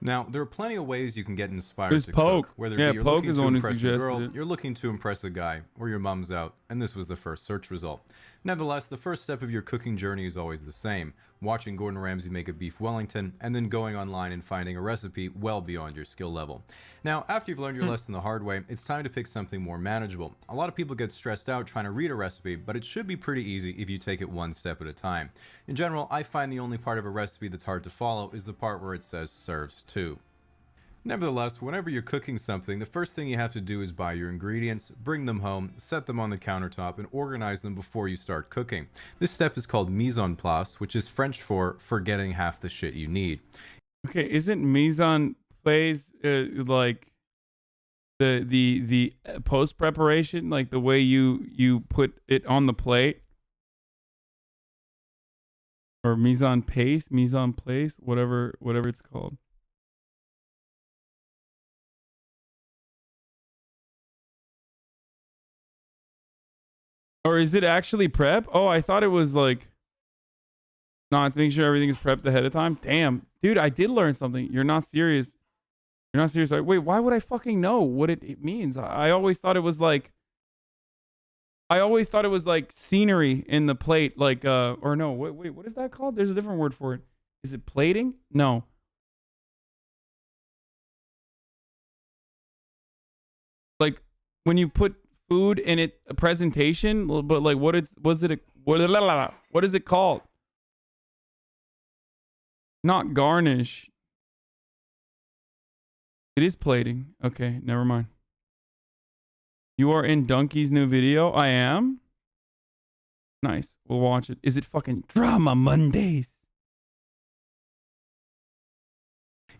Now, there are plenty of ways you can get inspired There's to Poke. cook, whether Yeah, it be you're Poke looking is the to one who impress a suggested girl, it. you're looking to impress a guy, or your mum's out, and this was the first search result. Nevertheless, the first step of your cooking journey is always the same: watching Gordon Ramsay make a beef Wellington, and then going online and finding a recipe well beyond your skill level. Now, after you've learned your lesson the hard way, it's time to pick something more manageable. A lot of people get stressed out trying to read a recipe, but it should be pretty easy if you take it one step at a time. In general, I find the only part of a recipe that's hard to follow is the part where it says serves to. Nevertheless, whenever you're cooking something, the first thing you have to do is buy your ingredients, bring them home, set them on the countertop, and organize them before you start cooking. This step is called mise en place, which is French for forgetting half the shit you need. Okay, isn't mise en place like the post preparation, like the way you put it on the plate, or mise en place, whatever it's called. Or is it actually prep? Oh, I thought it was like, no, it's making sure everything is prepped ahead of time. Damn, dude, I did learn something. You're not serious. You're not serious. Wait, why would I fucking know what it means? I always thought it was like, scenery in the plate, like or no, wait, what is that called? There's a different word for it. Is it plating? No. Like when you put food in it, a presentation, but like what is it called? Not garnish. It is plating. Okay, never mind. You are in Donkey's new video? I am? Nice. We'll watch it. Is it fucking Drama Mondays?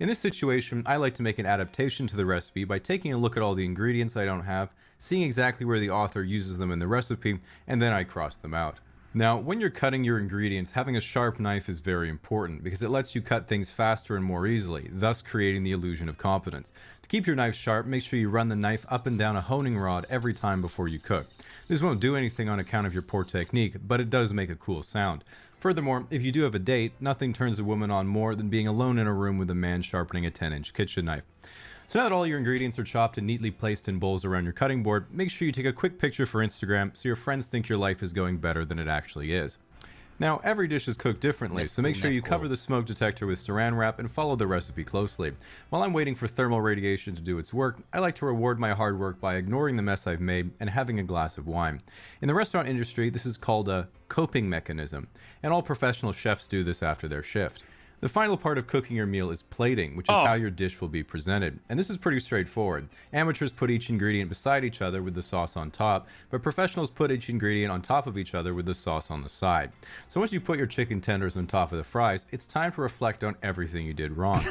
In this situation, I like to make an adaptation to the recipe by taking a look at all the ingredients I don't have, seeing exactly where the author uses them in the recipe, and then I cross them out. Now, when you're cutting your ingredients, having a sharp knife is very important because it lets you cut things faster and more easily, thus creating the illusion of competence. To keep your knife sharp, make sure you run the knife up and down a honing rod every time before you cook. This won't do anything on account of your poor technique, but it does make a cool sound. Furthermore, if you do have a date, nothing turns a woman on more than being alone in a room with a man sharpening a 10-inch kitchen knife. So now that all your ingredients are chopped and neatly placed in bowls around your cutting board, make sure you take a quick picture for Instagram so your friends think your life is going better than it actually is. Now, every dish is cooked differently, so make sure you cover the smoke detector with saran wrap and follow the recipe closely. While I'm waiting for thermal radiation to do its work, I like to reward my hard work by ignoring the mess I've made and having a glass of wine. In the restaurant industry, this is called a coping mechanism, and all professional chefs do this after their shift. The final part of cooking your meal is plating, which is how your dish will be presented. And this is pretty straightforward. Amateurs put each ingredient beside each other with the sauce on top, but professionals put each ingredient on top of each other with the sauce on the side. So once you put your chicken tenders on top of the fries, it's time to reflect on everything you did wrong.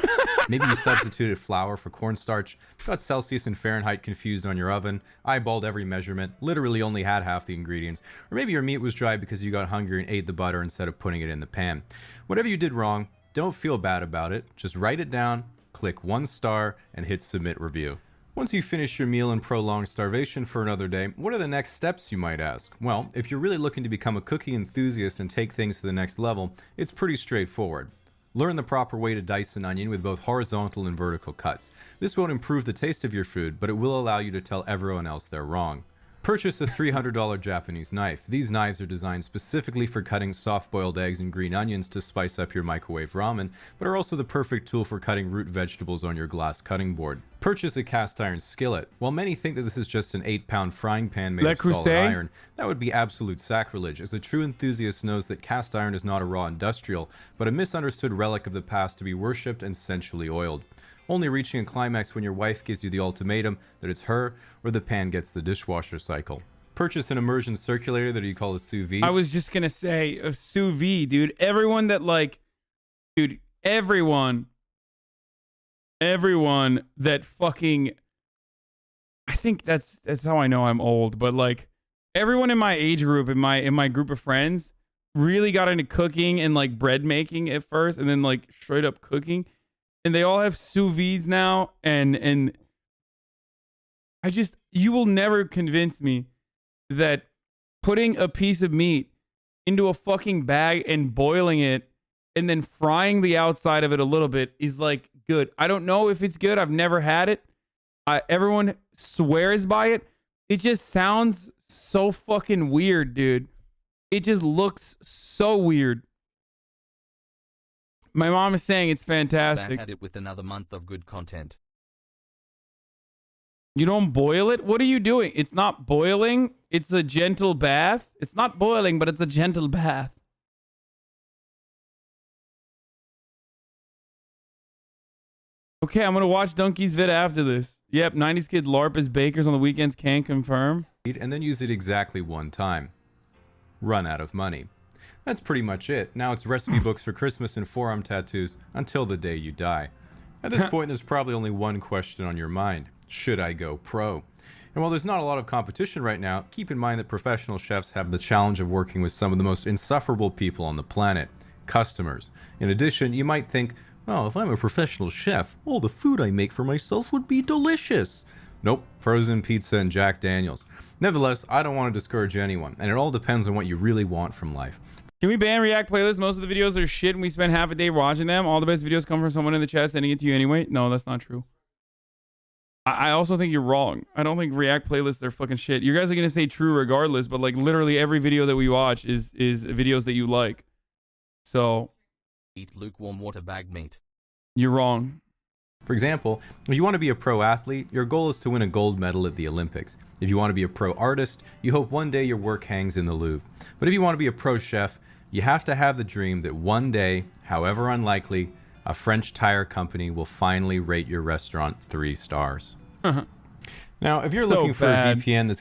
Maybe you substituted flour for cornstarch, got Celsius and Fahrenheit confused on your oven, eyeballed every measurement, literally only had half the ingredients, or maybe your meat was dry because you got hungry and ate the butter instead of putting it in the pan. Whatever you did wrong, don't feel bad about it. Just write it down, click 1 star, and hit submit review. Once you finish your meal and prolong starvation for another day, what are the next steps, you might ask? Well, if you're really looking to become a cooking enthusiast and take things to the next level, it's pretty straightforward. Learn the proper way to dice an onion with both horizontal and vertical cuts. This won't improve the taste of your food, but it will allow you to tell everyone else they're wrong. Purchase a $300 Japanese knife. These knives are designed specifically for cutting soft-boiled eggs and green onions to spice up your microwave ramen, but are also the perfect tool for cutting root vegetables on your glass cutting board. Purchase a cast iron skillet. While many think that this is just an 8-pound frying pan made of solid iron, that would be absolute sacrilege, as a true enthusiast knows that cast iron is not a raw industrial, but a misunderstood relic of the past to be worshipped and sensually oiled, only reaching a climax when your wife gives you the ultimatum that it's her or the pan gets the dishwasher cycle. Purchase an immersion circulator that you call a sous vide. I was just gonna say a sous vide, dude. Everyone that everyone that fucking, I think that's how I know I'm old, but like everyone in my age group, in my group of friends, really got into cooking and like bread making at first, and then like straight up cooking. And they all have sous vides now, and you will never convince me that putting a piece of meat into a fucking bag and boiling it and then frying the outside of it a little bit is like good. I don't know if it's good. I've never had it. Everyone swears by it. It just sounds so fucking weird, dude. It just looks so weird. My mom is saying it's fantastic. That had it with another month of good content. You don't boil it? What are you doing? It's not boiling. It's a gentle bath. It's not boiling, but it's a gentle bath. Okay, I'm going to watch Donkey's vid after this. Yep, 90s kid LARP as bakers on the weekends can confirm. And then use it exactly one time. Run out of money. That's pretty much it. Now it's recipe books for Christmas and forearm tattoos until the day you die. At this point, there's probably only one question on your mind. Should I go pro? And while there's not a lot of competition right now, keep in mind that professional chefs have the challenge of working with some of the most insufferable people on the planet, customers. In addition, you might think, well, if I'm a professional chef, all the food I make for myself would be delicious. Nope, frozen pizza and Jack Daniels. Nevertheless, I don't want to discourage anyone, and it all depends on what you really want from life. Can we ban React playlists? Most of the videos are shit and we spend half a day watching them. All the best videos come from someone in the chat sending it to you anyway. No, that's not true. I also think you're wrong. I don't think React playlists are fucking shit. You guys are going to say true regardless, but like literally every video that we watch is videos that you like. So Eat lukewarm water bag meat. You're wrong. For example, if you want to be a pro athlete, your goal is to win a gold medal at the Olympics. If you want to be a pro artist, you hope one day your work hangs in the Louvre. But if you want to be a pro chef, you have to have the dream that one day, however unlikely, a French tire company will finally rate your restaurant 3 stars. Now, if you're So looking for bad. a VPN that's